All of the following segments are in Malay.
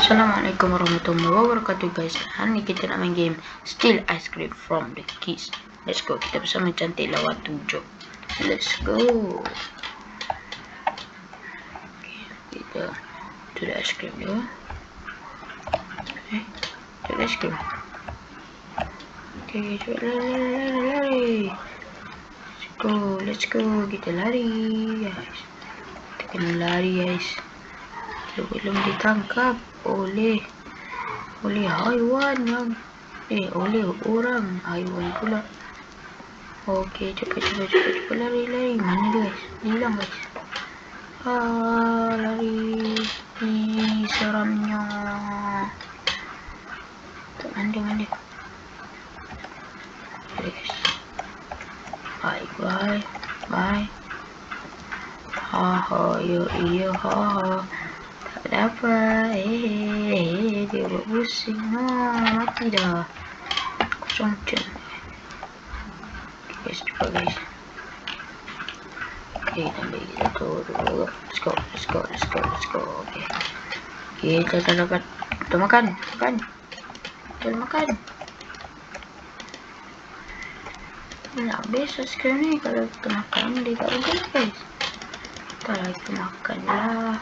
Assalamualaikum warahmatullahi wabarakatuh guys. Hari ni kita nak main game Steal Ice Cream from the Kids. Let's go. Kita bersama cantik lawan 7. Let's go. Okay, kita to the ice cream dulu. Okay, to the ice cream. Okay, cepat lari. Let's go. Kita lari guys. Kita kena lari guys. Belum ditangkap oleh haiwan yang oleh orang haiwan pula. Okey, cepat lari. Mana dia guys? Hilang guys. Lari. Seramnya. Tak mandi. Guys. Bye. Iya. Dapat dia buat pusing. Mati dah. Kosong je. Guys, cepat guys. Okay, ambil kita dulu. Let's go. Okay, kita dapat. Kita makan. Nak habis es krim ni kalau kita makan dia tak bagus guys. Kita lagi makan lah.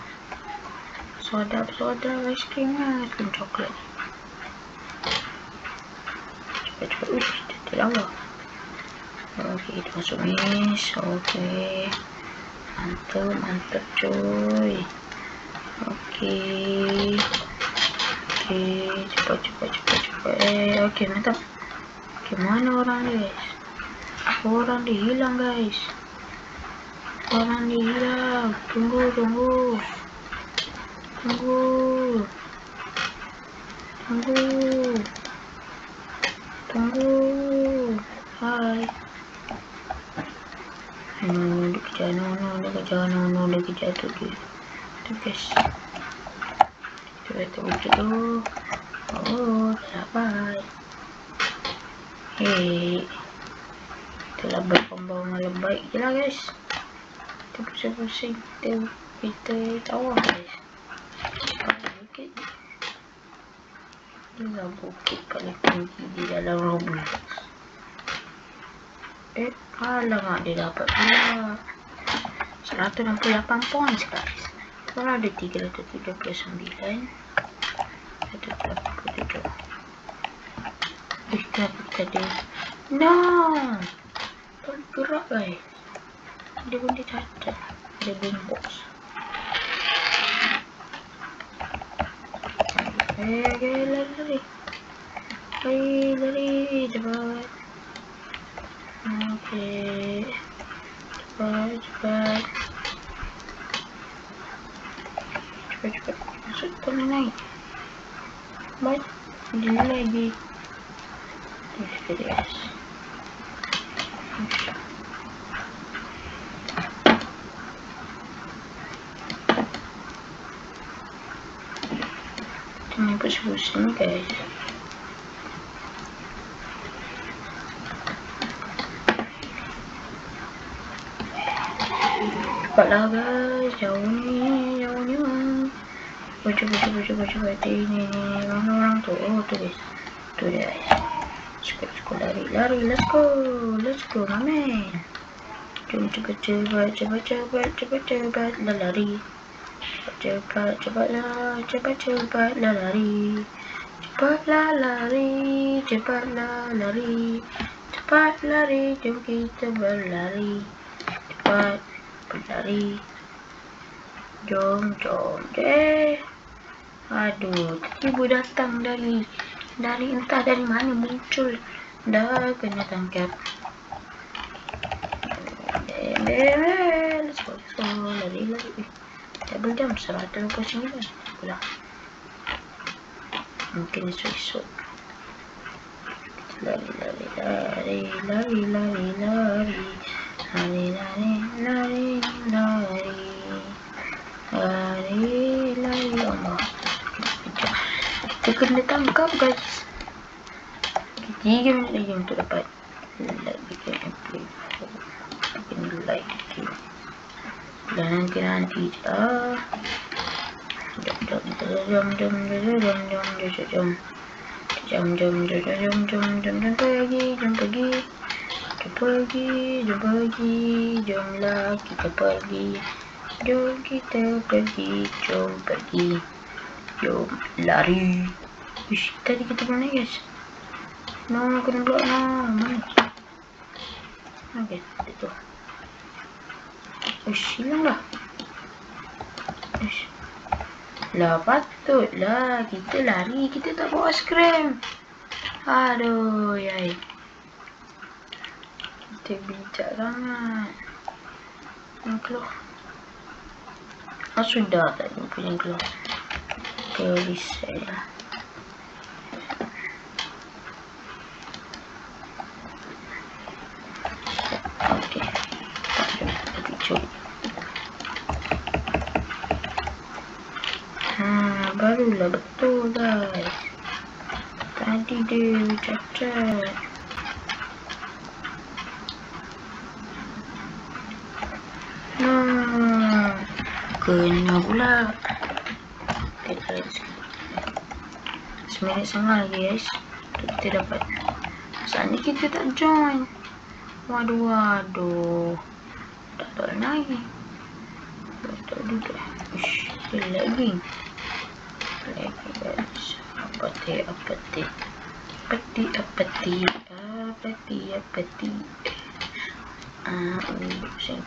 Soda es krimnya, es krim coklat. Cepat. Dia lama. Okey, kita masuk mis. Okey. Mantap coy. Okey, cepat. Okey, mantap. Okey, mana orang dia guys? Orang dia hilang guys. Tunggu. Hai. Dia kejar tu guys. Kita buka tu. Dapat. Kita lah berpembawa baik je lah guys. Kita pusing. Kita tahu guys. Inilah bukit paling tinggi di dalam Roblox. Alamak, dia dapat pula 168 points guys. Kalau ada 339 187. Kita ada no bergerak guys. Dia pun dia cacat. Dia boombox. Lari cepat. Okey, cepat. Masuk tolong naik. Baik, dia lagi. Yes. Ini pusing guys. Cepatlah guys, jauhnya. Cepat. Ini mana orang tu? Tu guys. Tu dia guys. Cepat lari. Let's go mamen. Jom cepat lari. Cepatlah lari. Jom kita berlari. Cepat berlari. Jom. Aduh, ibu datang dari entah dari mana muncul. Dah kena tangkap. Let's go. Lari. Double jump 129 pula. Mungkin esok. Lari. Allah. Kita kena tangkap guys. 3 minit lagi untuk dapat gameplay. Kena like game. Dan nanti Jomlah kita pergi. Jom kita pergi, jom pergi. Jom lari. Ish, tadi kita mana guys? No, kena blok no. Mana? Okay, itu. Ish, hilang dah. Ish. Lah patutlah kita lari, kita tak bawa skram. Aduh, yai. Kita bijak sangat. Yang keluar. Sudah tadi punya keluar. Okay, reset lah. Okay. Kita cuba. Barulah betul guys. Tadi dia cacat. Kena pula. Okay, seminit setengah lagi guys. Kita dapat. Saat ni kita tak join. Waduh. Tak tahu lagi. Tak juga. Ush, dia lagging. Lagi guys. Apa ti? Pusing.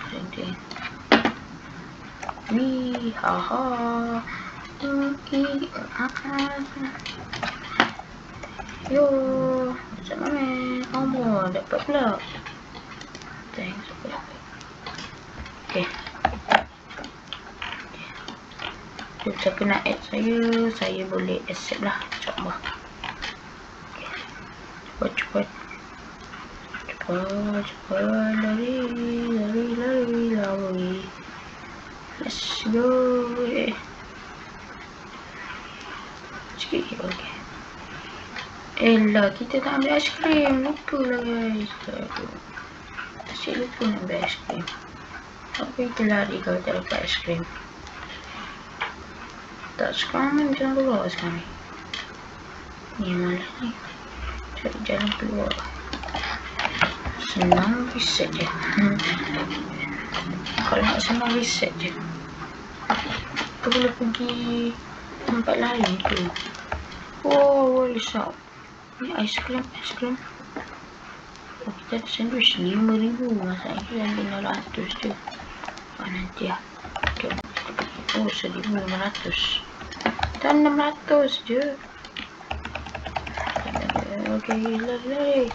Wih, haha. Yo, macam mana? Dapat pula. Thanks. Okay. Siapa nak add saya boleh accept lah. InsyaAllah. Cepat. Lari. Let's go. Sikit. Okay. Elah, kita tak ambil aiskrim. Lupa lah guys. Asyik lupa nak ambil aiskrim. Apa kita lari kalau tak dapat aiskrim? Tak sekarang macam keluar sekarang ni. Ni malas ni. Cari jalan keluar. Senang reset je. Kalau nak senang reset je. Kita boleh pergi tempat lain tu. Oh, risau. Ni aiskrim. Oh, kita ada sandwich 5,000. Masalah kita ada 600 je. Nanti lah. Oh, 1,500. Kita 600 je. Okay, lari.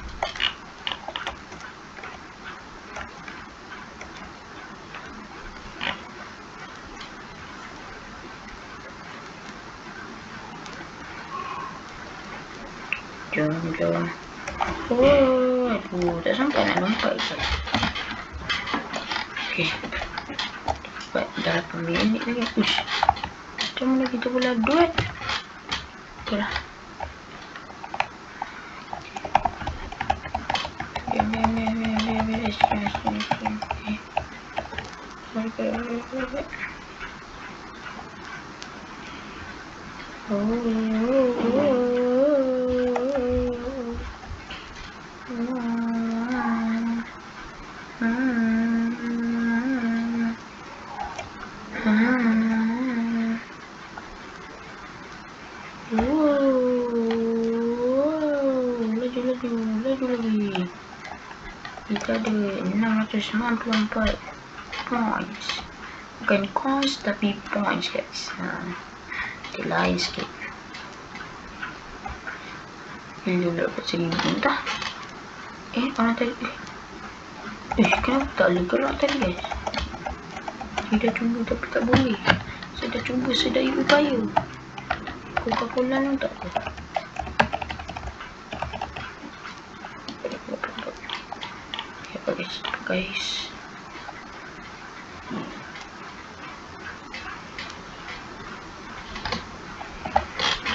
Jom. Oh, aduh, tak sampai nak lompat je. Okay. Dapat dah 8 minit lagi. Ush. Macam mana kita boleh duet? Betul lah. Laju. Kita ada 694 points. Bukan coins tapi points guys. Dia lain sikit. Ini dah dapat 1,000 entah. Orang tadi kenapa tak boleh gerak tadi guys? Saya dah cuba tapi tak boleh. Saya dah cuba sedaya upaya. Coca-Cola pun tak apa. Guys.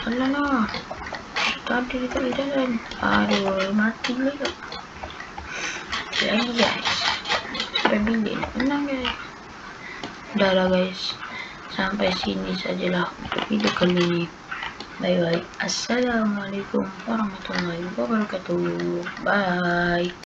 Alah. Tadi dekat jalan. Aduh, mati pula. Lagi guys. Sampai bila nak menang guys. Dah lah guys. Sampai sini sajalah video kali ini. Bye bye. Assalamualaikum warahmatullahi wabarakatuh. Bye.